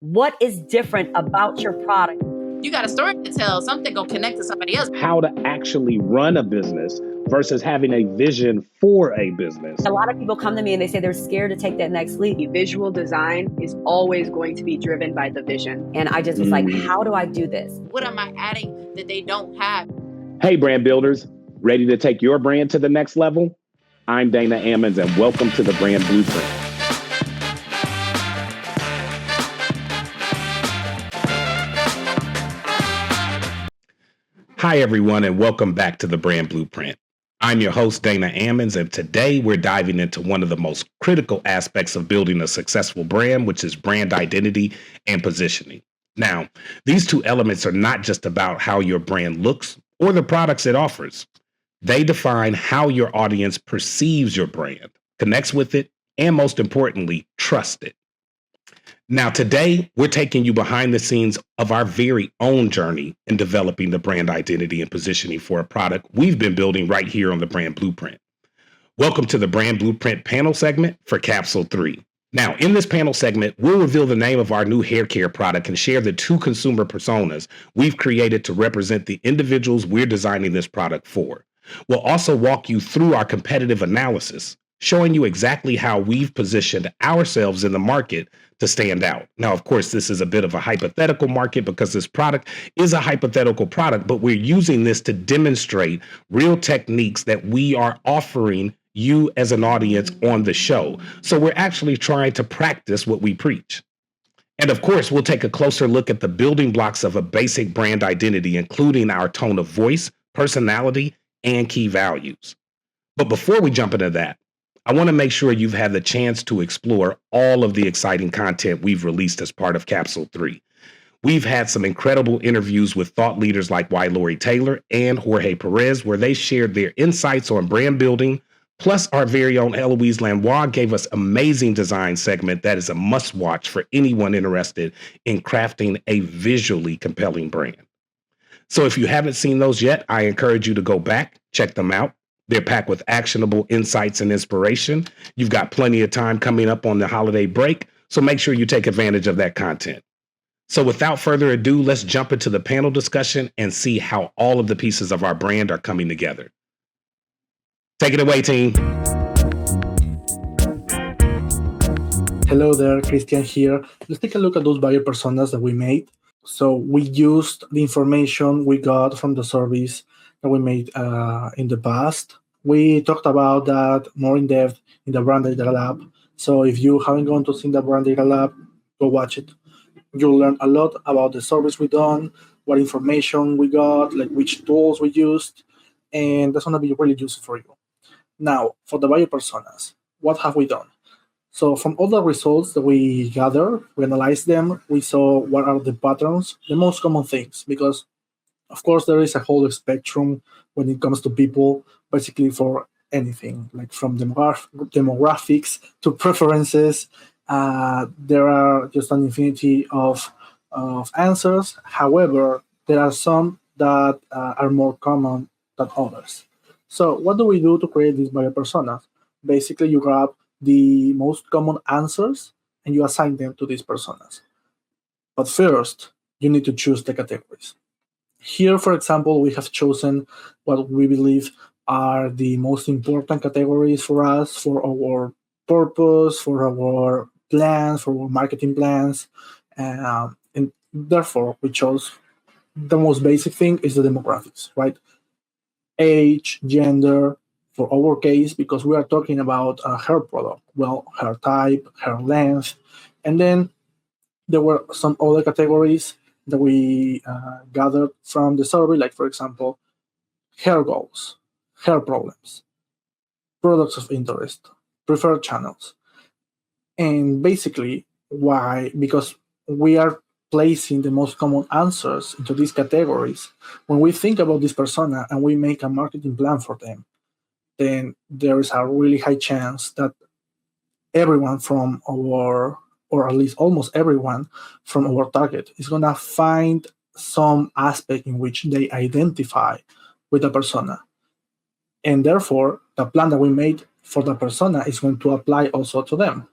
What is different about your product? You got a story to tell, something gonna connect to somebody else. How to actually run a business versus having a vision for a business. A lot of people come to me and they say they're scared to take that next leap. Visual design is always going to be driven by the vision. And I just was like, how do I do this? What am I adding that they don't have? Hey, brand builders, ready to take your brand to the next level? I'm Dana Ammons, and welcome to the Brand Blueprint. Hi, everyone, and welcome back to the Brand Blueprint. I'm your host, Dana Ammons, and today we're diving into one of the most critical aspects of building a successful brand, which is brand identity and positioning. Now, these two elements are not just about how your brand looks or the products it offers. They define how your audience perceives your brand, connects with it, and most importantly, trusts it. Now, today, we're taking you behind the scenes of our very own journey in developing the brand identity and positioning for a product we've been building right here on the Brand Blueprint. Welcome to the Brand Blueprint panel segment for Capsule 3. Now, in this panel segment, we'll reveal the name of our new hair care product and share the two consumer personas we've created to represent the individuals we're designing this product for. We'll also walk you through our competitive analysis, showing you exactly how we've positioned ourselves in the market to stand out. Now, of course, this is a bit of a hypothetical market because this product is a hypothetical product, but we're using this to demonstrate real techniques that we are offering you as an audience on the show. So we're actually trying to practice what we preach. And of course, we'll take a closer look at the building blocks of a basic brand identity, including our tone of voice, personality, and key values. But before we jump into that, I want to make sure you've had the chance to explore all of the exciting content we've released as part of Capsule 3. We've had some incredible interviews with thought leaders like Ylorie and Jorge Perez, where they shared their insights on brand building. Plus, our very own Heloise Lanoix gave us amazing design segment that is a must-watch for anyone interested in crafting a visually compelling brand. So if you haven't seen those yet, I encourage you to go back, check them out. They're packed with actionable insights and inspiration. You've got plenty of time coming up on the holiday break, so make sure you take advantage of that content. So without further ado, let's jump into the panel discussion and see how all of the pieces of our brand are coming together. Take it away, team. Hello there, Christian here. Let's take a look at those buyer personas that we made. So we used the information we got from the surveys that we made in the past. We talked about that more in depth in the Brand Data Lab. So if you haven't gone to see the Brand Data Lab, go watch it. You'll learn a lot about the surveys we done, what information we got, like which tools we used, and that's gonna be really useful for you. Now, for the buyer personas, what have we done? So from all the results that we gathered, we analyzed them, we saw what are the patterns, the most common things, because of course there is a whole spectrum when it comes to people, basically for anything, like from demographics to preferences. There are just an infinity of answers. However, there are some that are more common than others. So what do we do to create these buyer personas? Basically, you grab the most common answers and you assign them to these personas. But first, you need to choose the categories. Here, for example, we have chosen what we believe are the most important categories for us, for our purpose, for our plans, for our marketing plans. And therefore, we chose the most basic thing is the demographics, right? Age, gender, for our case, because we are talking about a hair product, well, hair type, hair length. And then there were some other categories that we gathered from the survey, like, for example, hair goals, hair problems, products of interest, preferred channels. And basically, why? Because we are placing the most common answers into these categories. When we think about this persona and we make a marketing plan for them, then there is a really high chance that everyone from our, or at least almost everyone from our target, is going to find some aspect in which they identify with the persona. And therefore, the plan that we made for the persona is going to apply also to them.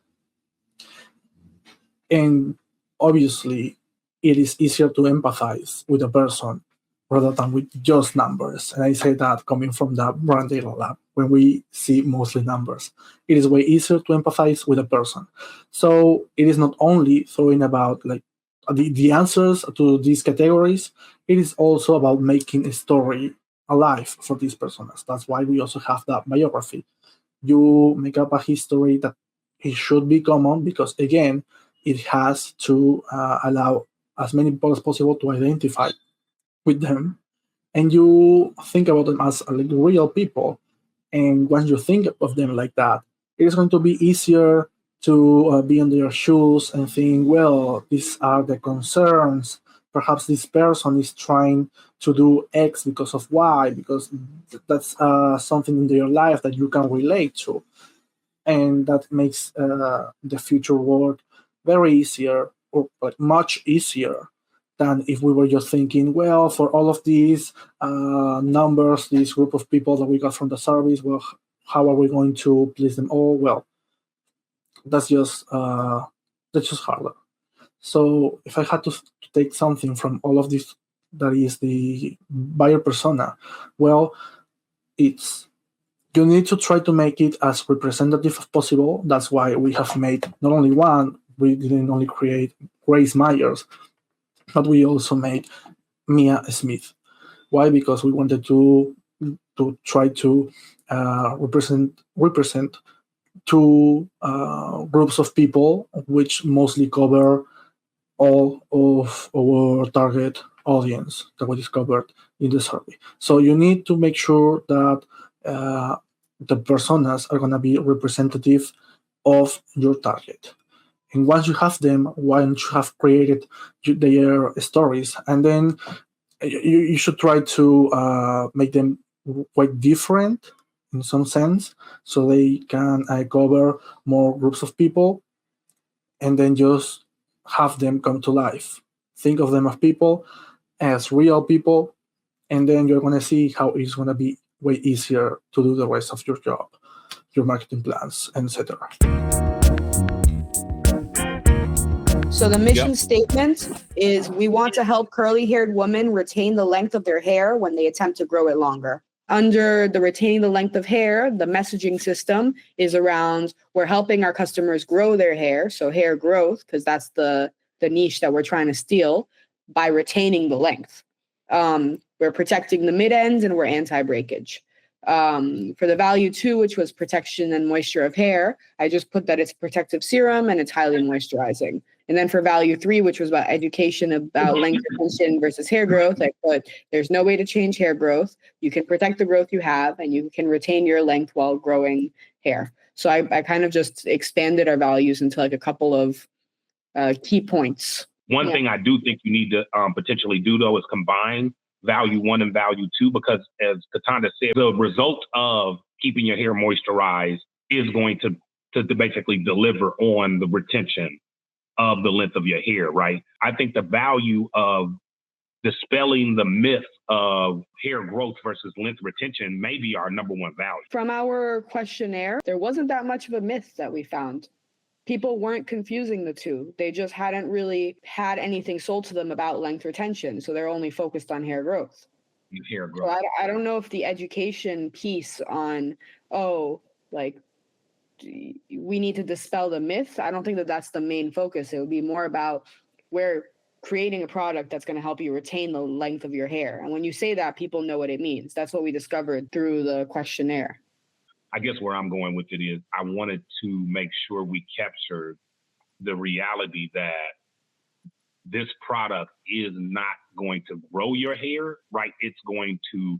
And obviously it is easier to empathize with a person rather than with just numbers. And I say that coming from the brand data lab, when we see mostly numbers, it is way easier to empathize with a person. So it is not only throwing about like the answers to these categories, it is also about making a story alive for these personas. That's why we also have that biography. You make up a history that it should be common because, again, it has to allow as many people as possible to identify with them, and you think about them as like real people. And once you think of them like that, it is going to be easier to be in their shoes and think, well, these are the concerns. Perhaps this person is trying to do X because of Y, because that's something in their life that you can relate to. And that makes the future work very easier, or like much easier than if we were just thinking, well, for all of these numbers, this group of people that we got from the service, well, how are we going to please them all? Well, that's just harder. So if I had to take something from all of this, that is the buyer persona, well, it's you need to try to make it as representative as possible. That's why we have made not only one, we didn't only create Grace Myers, but we also made Mia Smith. Why? Because we wanted to try to represent two groups of people, which mostly cover all of our target audience that we discovered in the survey. So you need to make sure that the personas are going to be representative of your target. And once you have them, once you have created their stories, and then you should try to make them quite different in some sense, so they can cover more groups of people, and then just have them come to life. Think of them as people, as real people, and then you're going to see how it's going to be way easier to do the rest of your job, your marketing plans, etc. So the mission statement is we want to help curly-haired women retain the length of their hair when they attempt to grow it longer. Under the retaining the length of hair, the messaging system is around we're helping our customers grow their hair, so hair growth, because that's the niche that we're trying to steal, by retaining the length. We're protecting the mid-ends and we're anti-breakage. For the value 2, which was protection and moisture of hair, I just put that it's a protective serum and it's highly moisturizing. And then for value 3, which was about education about length retention versus hair growth, I put there's no way to change hair growth. You can protect the growth you have and you can retain your length while growing hair. So I kind of just expanded our values into like a couple of key points. One thing I do think you need to potentially do, though, is combine value 1 and value 2, because as Cataanda said, the result of keeping your hair moisturized is going to basically deliver on the retention of the length of your hair, right? I think the value of dispelling the myth of hair growth versus length retention may be our number one value. From our questionnaire, there wasn't that much of a myth that we found. People weren't confusing the two. They just hadn't really had anything sold to them about length retention. So they're only focused on hair growth. Hair growth. So I don't know if the education piece on, we need to dispel the myth. I don't think that that's the main focus. It would be more about we're creating a product that's going to help you retain the length of your hair. And when you say that, people know what it means. That's what we discovered through the questionnaire. I guess where I'm going with it is I wanted to make sure we captured the reality that this product is not going to grow your hair, right? It's going to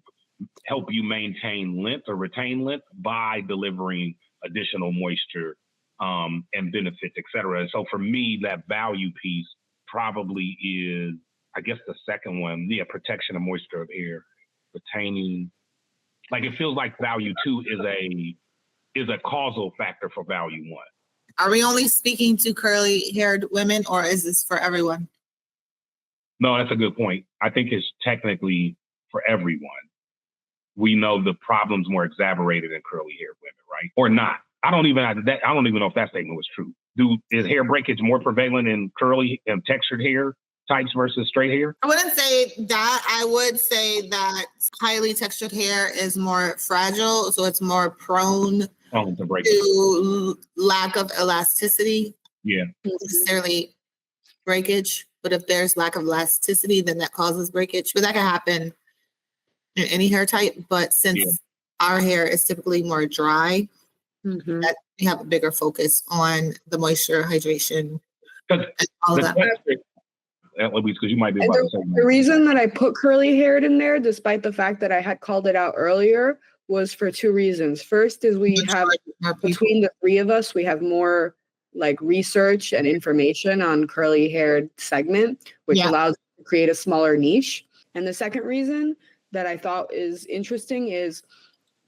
help you maintain length or retain length by delivering additional moisture and benefits, et cetera. So for me, that value piece probably is, I guess, the second one. Yeah, protection and moisture of hair, retaining. Like, it feels like value 2 is a causal factor for value 1. Are we only speaking to curly-haired women, or is this for everyone? No, that's a good point. I think it's technically for everyone. We know the problem's more exacerbated in curly-haired women, right? Or not. I don't even know if that statement was true. is hair breakage more prevalent in curly and textured hair types versus straight hair? I wouldn't say that. I would say that highly textured hair is more fragile, so it's more prone To breakage. to lack of elasticity. Yeah. Not necessarily breakage, but if there's lack of elasticity, then that causes breakage. But that can happen in any hair type. But since our hair is typically more dry, that we have a bigger focus on the moisture, hydration, and all that. Because you might be about to say the reason that I put curly haired in there, despite the fact that I had called it out earlier, was for two reasons. First is we have, between the three of us, we have more like research and information on curly haired segment, which allows us to create a smaller niche. And the second reason that I thought is interesting is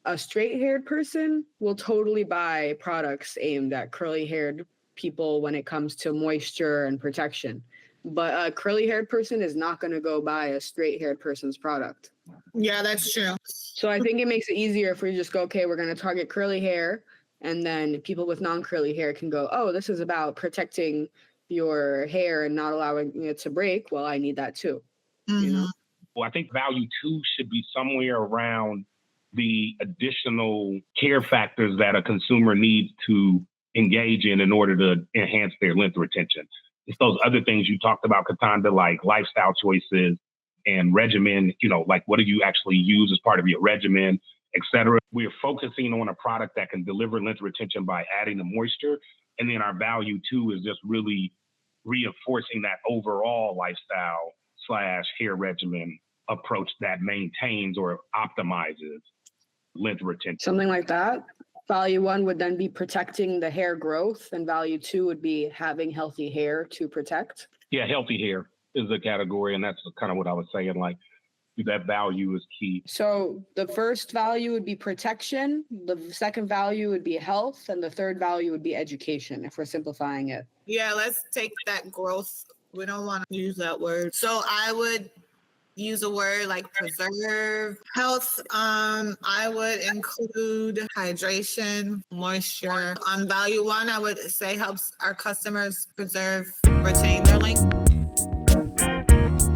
a straight haired person will totally buy products aimed at curly haired people when it comes to moisture and protection. But a curly haired person is not going to go buy a straight haired person's product. Yeah, that's true. So I think it makes it easier if we just go, okay, we're going to target curly hair. And then people with non-curly hair can go, oh, this is about protecting your hair and not allowing it to break. Well, I need that too. You know? Well, I think value 2 should be somewhere around the additional care factors that a consumer needs to engage in order to enhance their length retention. It's those other things you talked about, Cataanda, like lifestyle choices and regimen, like what do you actually use as part of your regimen, et cetera. We're focusing on a product that can deliver length retention by adding the moisture. And then our value 2 is just really reinforcing that overall lifestyle / hair regimen approach that maintains or optimizes length retention. Something like that. Value 1 would then be protecting the hair growth, and value 2 would be having healthy hair to protect. Yeah, healthy hair is the category, and that's kind of what I was saying, like that value is key. So the first value would be protection, the second value would be health, and the third value would be education, if we're simplifying it. Yeah, let's take that growth. We don't want to use that word. So I would use a word like preserve. Health, I would include hydration, moisture. On value 1, I would say helps our customers retain their length.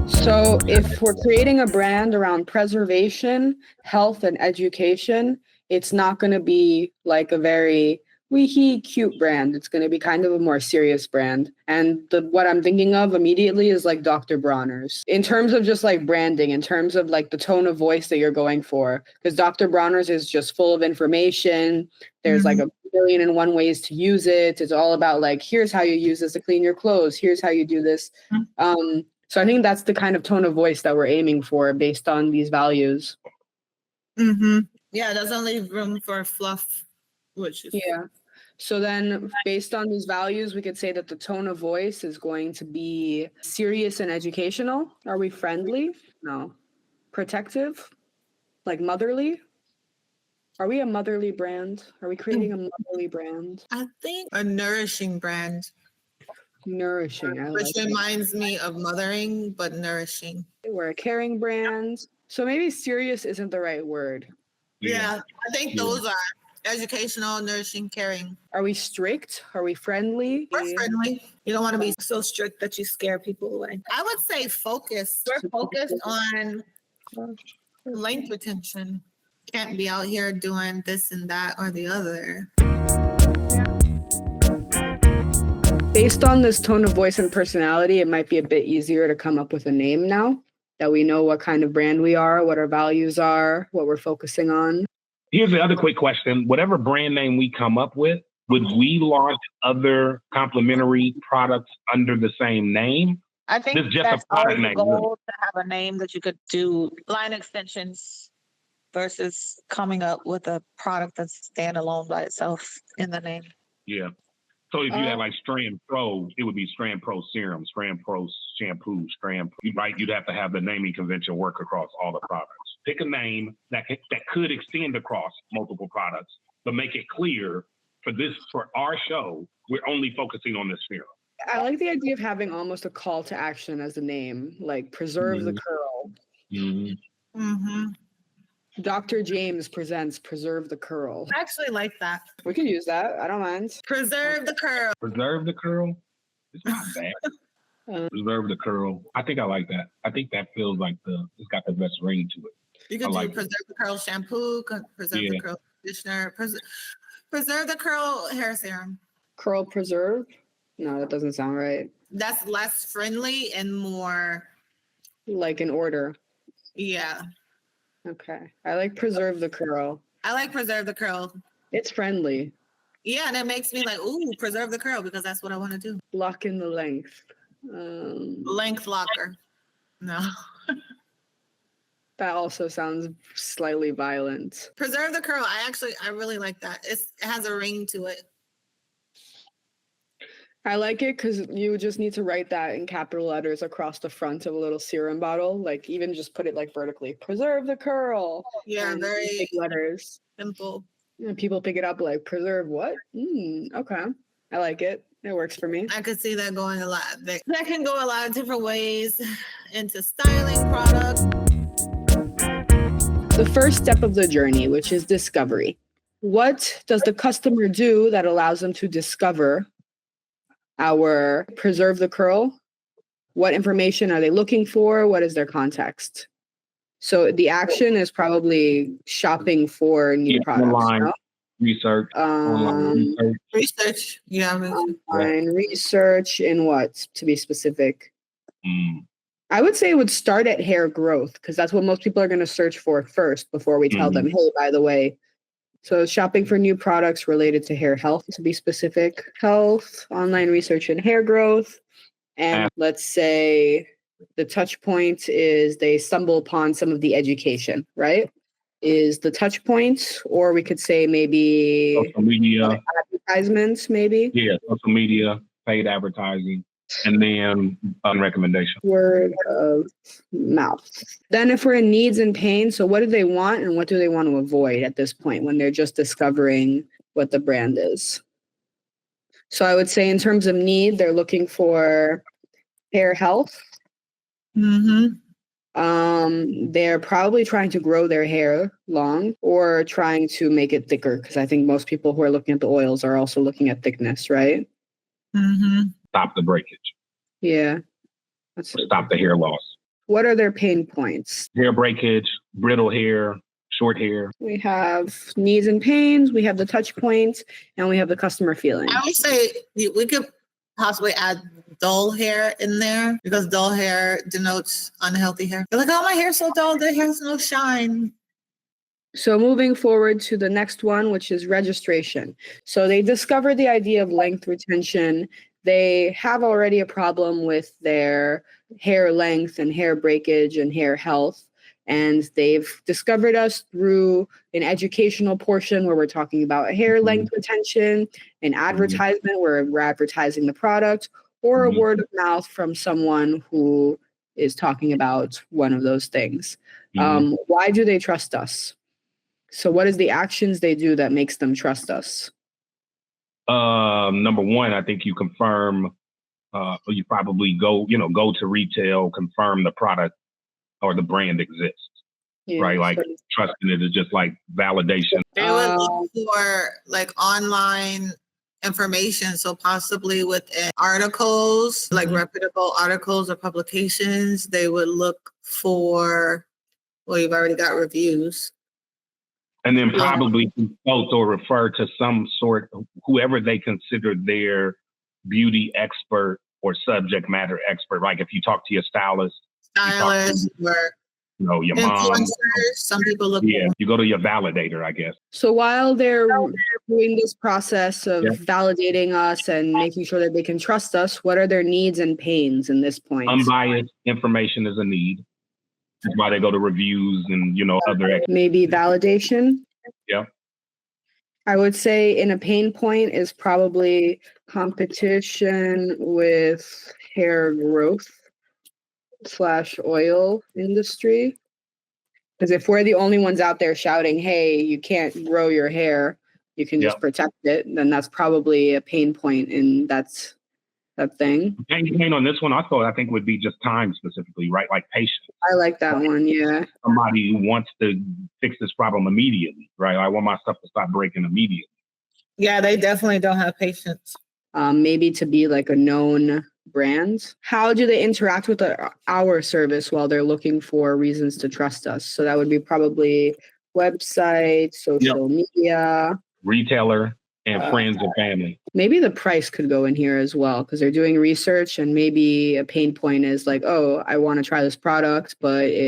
So if we're creating a brand around preservation, health, and education, it's not going to be like a very wee-hee cute brand. It's going to be kind of a more serious brand. And what I'm thinking of immediately is like Dr. Bronner's. In terms of just like branding, in terms of like the tone of voice that you're going for, because Dr. Bronner's is just full of information. There's like a billion and one ways to use it. It's all about like, here's how you use this to clean your clothes. Here's how you do this. So I think that's the kind of tone of voice that we're aiming for based on these values. Yeah, it doesn't leave room for fluff, which is... Yeah. So then based on these values, we could say that the tone of voice is going to be serious and educational. Are we friendly? No. Protective? Like motherly? Are we a motherly brand? Are we creating a motherly brand? I think a nourishing brand. Nourishing. Which reminds me of mothering, but nourishing. We're a caring brand. So maybe serious isn't the right word. Yeah, I think those are educational, nourishing, caring. Are we strict? Are we friendly? We're friendly. You don't want to be so strict that you scare people away. I would say focused. We're focused on length retention. Can't be out here doing this and that or the other. Based on this tone of voice and personality, it might be a bit easier to come up with a name now that we know what kind of brand we are, what our values are, what we're focusing on. Here's the other quick question. Whatever brand name we come up with, would we launch other complementary products under the same name? I think This is just that's a product always the name, goal, to have a name that you could do line extensions versus coming up with a product that's standalone by itself in the name. Yeah. So if you had like Strand Pro, it would be Strand Pro Serum, Strand Pro Shampoo, You'd have to have the naming convention work across all the products. Pick a name that could extend across multiple products, but make it clear for our show, we're only focusing on this serum. I like the idea of having almost a call to action as a name, like preserve the curl. Dr. James presents Preserve the Curl. I actually like that. We can use that. I don't mind. Preserve the curl. Preserve the curl. It's not bad. Preserve the curl. I think I like that. I think that feels like it's got the best ring to it. You could do preserve the curl shampoo, preserve the curl conditioner, preserve the curl hair serum. Curl preserve? No, that doesn't sound right. That's less friendly and more like an order. Yeah. Okay. I like preserve the curl. I like preserve the curl. It's friendly. Yeah, and it makes me like, ooh, preserve the curl because that's what I want to do. Lock in the length. Length locker. No. That also sounds slightly violent. Preserve the curl. I really like that. It has a ring to it. I like it because you just need to write that in capital letters across the front of a little serum bottle. Like even just put it like vertically. Preserve the curl. Yeah, and very big letters. Simple. And people pick it up like preserve what? Okay. I like it. It works for me. I could see that going a lot. That can go a lot of different ways into styling products. The first step of the journey, which is discovery. What does the customer do that allows them to discover our preserve the curl? What information are they looking for? What is their context? So the action is probably shopping for new products. Online no? research. Online research. Yeah. Online research in what, to be specific? I would say it would start at hair growth because that's what most people are going to search for first before we tell them, hey, by the way. So shopping for new products related to hair health, to be specific. Health, online research and hair growth. And let's say the touch point is they stumble upon some of the education, right? Is the touch point, or we could say maybe social media advertisements, maybe. Yeah, social media, paid advertising, and then recommendation. Word of mouth. Then if we're in needs and pain, so what do they want and what do they want to avoid at this point when they're just discovering what the brand is? So I would say in terms of need, they're looking for hair health. They're probably trying to grow their hair long or trying to make it thicker because I think most people who are looking at the oils are also looking at thickness, right? Stop the breakage. Yeah. Stop the hair loss. What are their pain points? Hair breakage, brittle hair, short hair. We have needs and pains, we have the touch points, and we have the customer feeling. I would say we could possibly add dull hair in there because dull hair denotes unhealthy hair. They're like, oh, my hair's so dull, the hair's no shine. So moving forward to the next one, which is registration. So they discovered the idea of length retention. They have already a problem with their hair length and hair breakage and hair health. And they've discovered us through an educational portion where we're talking about hair length retention, an advertisement where we're advertising the product, or a word of mouth from someone who is talking about one of those things. Why do they trust us? So what is the actions they do that makes them trust us? Number one, I think you confirm, you probably go to retail, confirm the product or the brand exists, right? Like trusting it is just like validation. They would look for like online information. So possibly within articles, like reputable articles or publications, they would look for, well, you've already got reviews. And then probably consult or refer to some sort, whoever they consider their beauty expert or subject matter expert. Like if you talk to your stylist, or your mom. Some people look. Yeah, you go to your validator, I guess. So while they're doing this process of validating us and making sure that they can trust us, what are their needs and pains in this point? Unbiased information is a need. That's why they go to reviews and, other. Maybe validation. Yeah. I would say in a pain point is probably competition with hair growth / oil industry. Because if we're the only ones out there shouting, hey, you can't grow your hair, you can just protect it, then that's probably a pain point. And that's that thing. Pain point on this one, I think would be just time specifically, right? Like patience. I like that one. Yeah. Somebody who wants to fix this problem immediately, right? I want my stuff to stop breaking immediately. Yeah, they definitely don't have patience. Maybe to be like a known brand. How do they interact with our service while they're looking for reasons to trust us? So that would be probably website, social media, retailer, and friends and family. Maybe the price could go in here as well because they're doing research, and maybe a pain point is like, oh, I want to try this product, but it's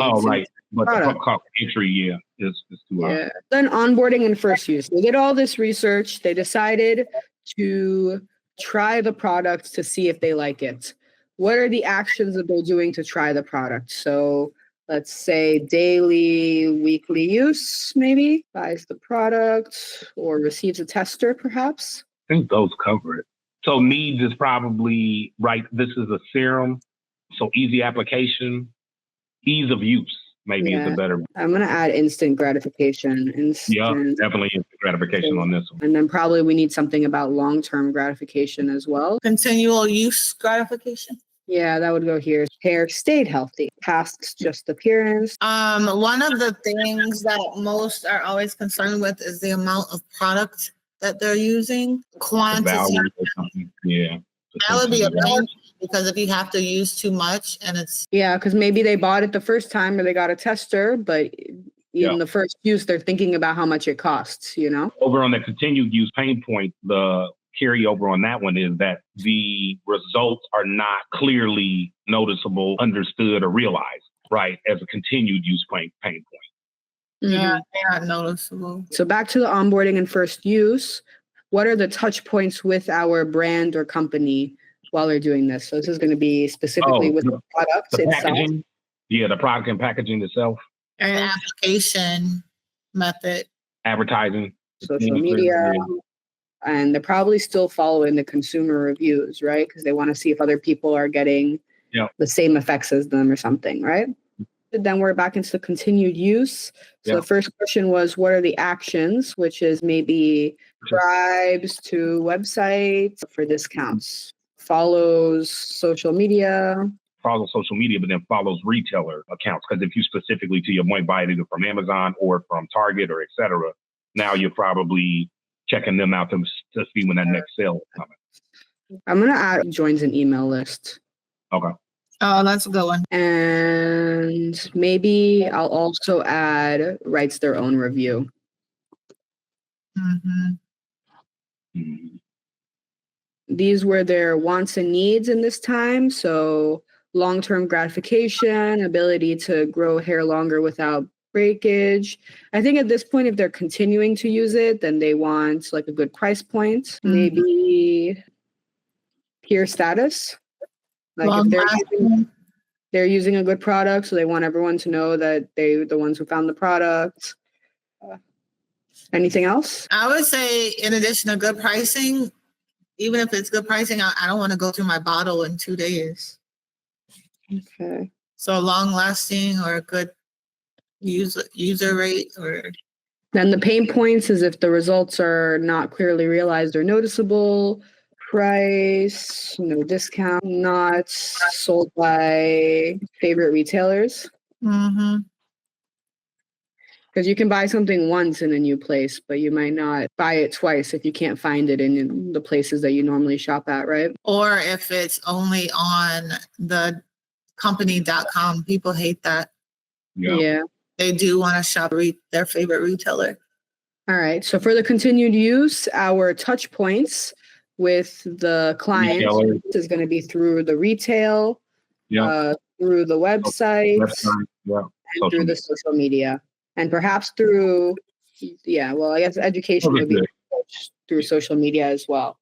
but the cost entry, is too high. Yeah. Then onboarding and first use. They did all this research. They decided to try the product to see if they like it. What are the actions that they're doing to try the product? So let's say daily, weekly use, maybe buys the product or receives a tester, perhaps. I think those cover it. So needs is probably, right, this is a serum. So easy application, ease of use. Maybe is a better. I'm going to add instant gratification. Definitely instant gratification on this one. And then probably we need something about long-term gratification as well. Continual use gratification. Yeah, that would go here. Hair stayed healthy. Past just appearance. One of the things that most are always concerned with is the amount of product that they're using. Quantity. Yeah. That would be a pain because if you have to use too much and it's... Yeah, because maybe they bought it the first time or they got a tester, but even the first use, they're thinking about how much it costs, you know? Over on the continued use pain point, the carryover on that one is that the results are not clearly noticeable, understood, or realized, right, as a continued use pain point. Yeah, they're not noticeable. So back to the onboarding and first use. What are the touch points with our brand or company while they're doing this? So this is going to be specifically with the product itself. Packaging. Yeah, the product and packaging itself. And application method. Advertising. Social media. And they're probably still following the consumer reviews, right? Because they want to see if other people are getting the same effects as them or something, right? Then we're back into the continued use. So the first question was, what are the actions, which is maybe subscribes to websites for discounts, follows social media. Follows social media, but then follows retailer accounts. Because if you specifically, to your point, buy it either from Amazon or from Target or et cetera, now you're probably checking them out to see when that next sale is coming. I'm going to add joins an email list. Okay. Oh, that's a good one. And maybe I'll also add writes their own review. These were their wants and needs in this time. So long-term gratification, ability to grow hair longer without breakage. I think at this point, if they're continuing to use it, then they want like a good price point. Maybe peer status. Like if they're using a good product, so they want everyone to know that they're the ones who found the product. Anything else? I would say in addition to good pricing, even if it's good pricing, I don't want to go through my bottle in 2 days. Okay. So long lasting or a good user rate or... Then the pain points is if the results are not clearly realized or noticeable. Price, no discount, not sold by favorite retailers. Because you can buy something once in a new place, but you might not buy it twice if you can't find it in the places that you normally shop at, right? Or if it's only on the company.com. People hate that. Yeah. They do want to shop their favorite retailer. All right. So for the continued use, our touch points with the client is going to be through the retail, through the website, and through the social media, and perhaps through, I guess education would be through social media as well.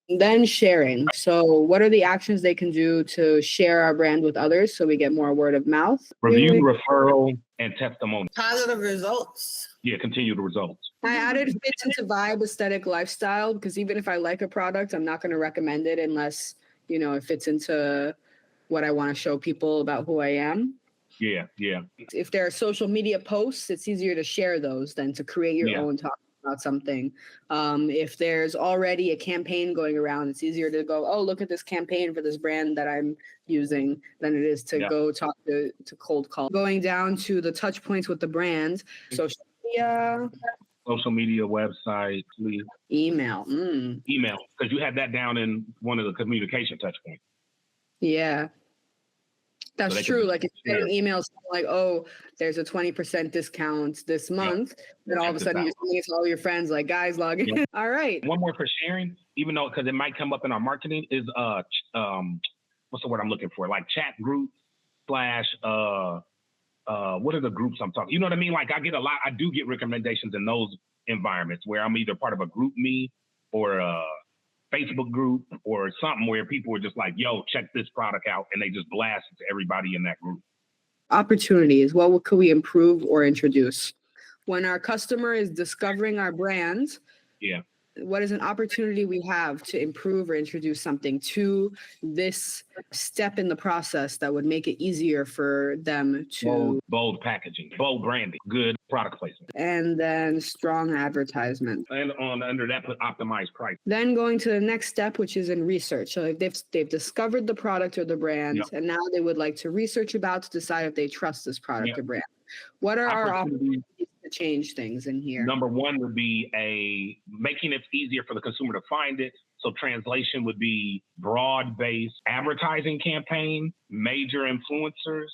Then sharing. So what are the actions they can do to share our brand with others so we get more word of mouth? Review, referral, and testimony. Positive results. Yeah, continue the results. I added fits into vibe, aesthetic, lifestyle, because even if I like a product, I'm not going to recommend it unless, it fits into what I want to show people about who I am. Yeah. If there are social media posts, it's easier to share those than to create your own topic. about something. If there's already a campaign going around, it's easier to go, oh, look at this campaign for this brand that I'm using than it is to go talk to cold call. Going down to the touch points with the brand, social media, website, email. Email, because you had that down in one of the communication touch points. Yeah. That's true. Like if you get an email like, oh, there's a 20% discount this month, then all of a sudden you're sending it to all your friends, like, guys, log in. All right. One more for sharing, even though, because it might come up in our marketing, is what's the word I'm looking for? Like chat group / what are the groups I'm talking? You know what I mean? Like I do get recommendations in those environments where I'm either part of a group me or a Facebook group or something where people are just like, yo, check this product out. And they just blast it to everybody in that group. Opportunities. What could we improve or introduce? When our customer is discovering our brand, what is an opportunity we have to improve or introduce something to this step in the process that would make it easier for them to bold packaging, bold branding, good product placement, and then strong advertisement, and under that put optimized price. Then going to the next step, which is in research. So if they've discovered the product or the brand, and now they would like to research about to decide if they trust this product or brand. What are our opportunities to change things in here? Number one would be making it easier for the consumer to find it. So translation would be broad-based advertising campaign, major influencers,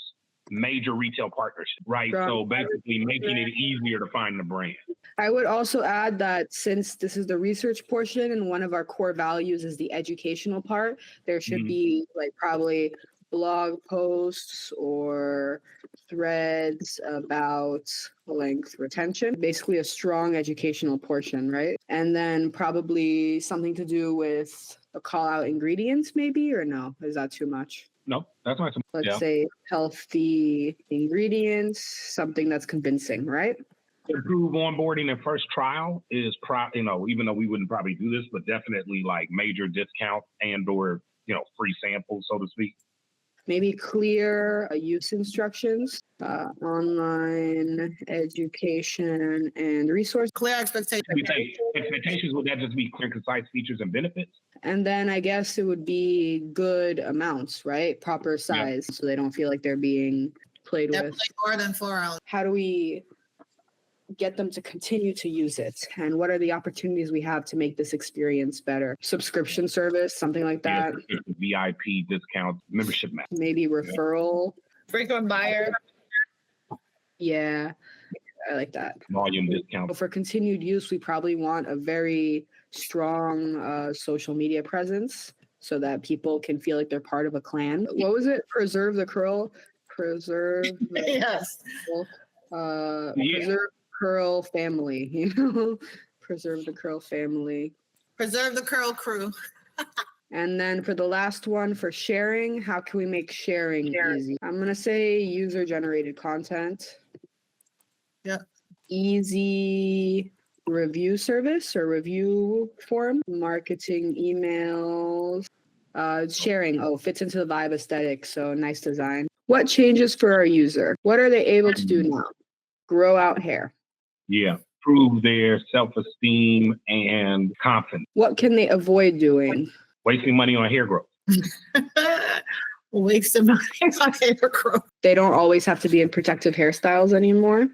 major retail partnerships, right? So basically making it easier to find the brand. I would also add that since this is the research portion and one of our core values is the educational part, there should be like probably blog posts or threads about length retention, basically a strong educational portion, right? And then probably something to do with a call out ingredients maybe, or no, is that too much? No, that's not too much. Let's say healthy ingredients, something that's convincing, right? Improve onboarding and first trial is, even though we wouldn't probably do this, but definitely like major discount and or, free samples, so to speak. Maybe clear use instructions, online education and resource. Clear expectations. Expectations, would that just be clear, concise features and benefits? And then I guess it would be good amounts, right? Proper size, so they don't feel like they're being played with. More than 4 ounces. How do we get them to continue to use it? And what are the opportunities we have to make this experience better? Subscription service, something like that. VIP discount, membership map. Maybe referral. Frequent buyer. Yeah, I like that. Volume discount. For continued use, we probably want a very strong social media presence so that people can feel like they're part of a clan. What was it? Preserve the curl. Preserve the preserve curl family, preserve the curl family, preserve the curl crew. And then for the last one, for sharing, how can we make sharing easy? I'm gonna say user generated content. Easy review service or review form, marketing emails, sharing. Fits into the vibe aesthetic, so nice design. What changes for our user? What are they able to do now? Grow out hair. Prove their self-esteem and confidence. What can they avoid doing? Wasting money on hair growth. Wasting money on hair growth. They don't always have to be in protective hairstyles anymore.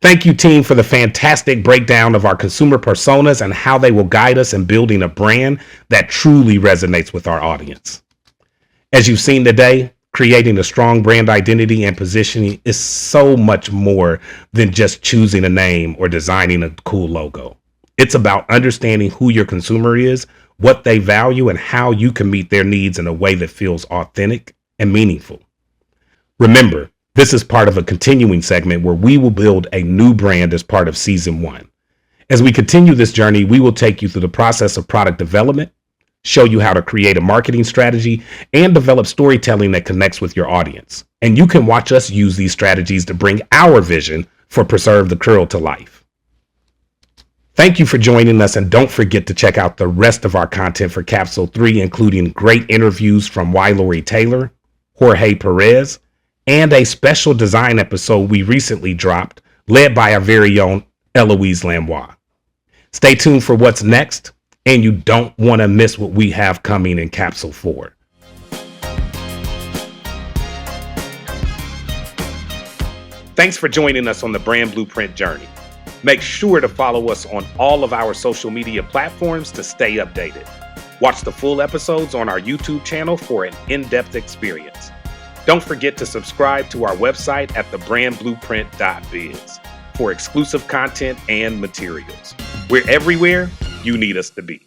Thank you, team, for the fantastic breakdown of our consumer personas and how they will guide us in building a brand that truly resonates with our audience. As you've seen today, creating a strong brand identity and positioning is so much more than just choosing a name or designing a cool logo. It's about understanding who your consumer is, what they value, and how you can meet their needs in a way that feels authentic and meaningful. Remember, this is part of a continuing segment where we will build a new brand as part of season 1. As we continue this journey, we will take you through the process of product development, show you how to create a marketing strategy, and develop storytelling that connects with your audience. And you can watch us use these strategies to bring our vision for Preserve the Curl to life. Thank you for joining us, and don't forget to check out the rest of our content for Capsule 3, including great interviews from Ylorie Taylor, Jorge Perez, and a special design episode we recently dropped, led by our very own Heloise Lanoix. Stay tuned for what's next, and you don't want to miss what we have coming in Capsule 4. Thanks for joining us on the Brand Blueprint journey. Make sure to follow us on all of our social media platforms to stay updated. Watch the full episodes on our YouTube channel for an in-depth experience. Don't forget to subscribe to our website at thebrandblueprint.biz for exclusive content and materials. We're everywhere you need us to be.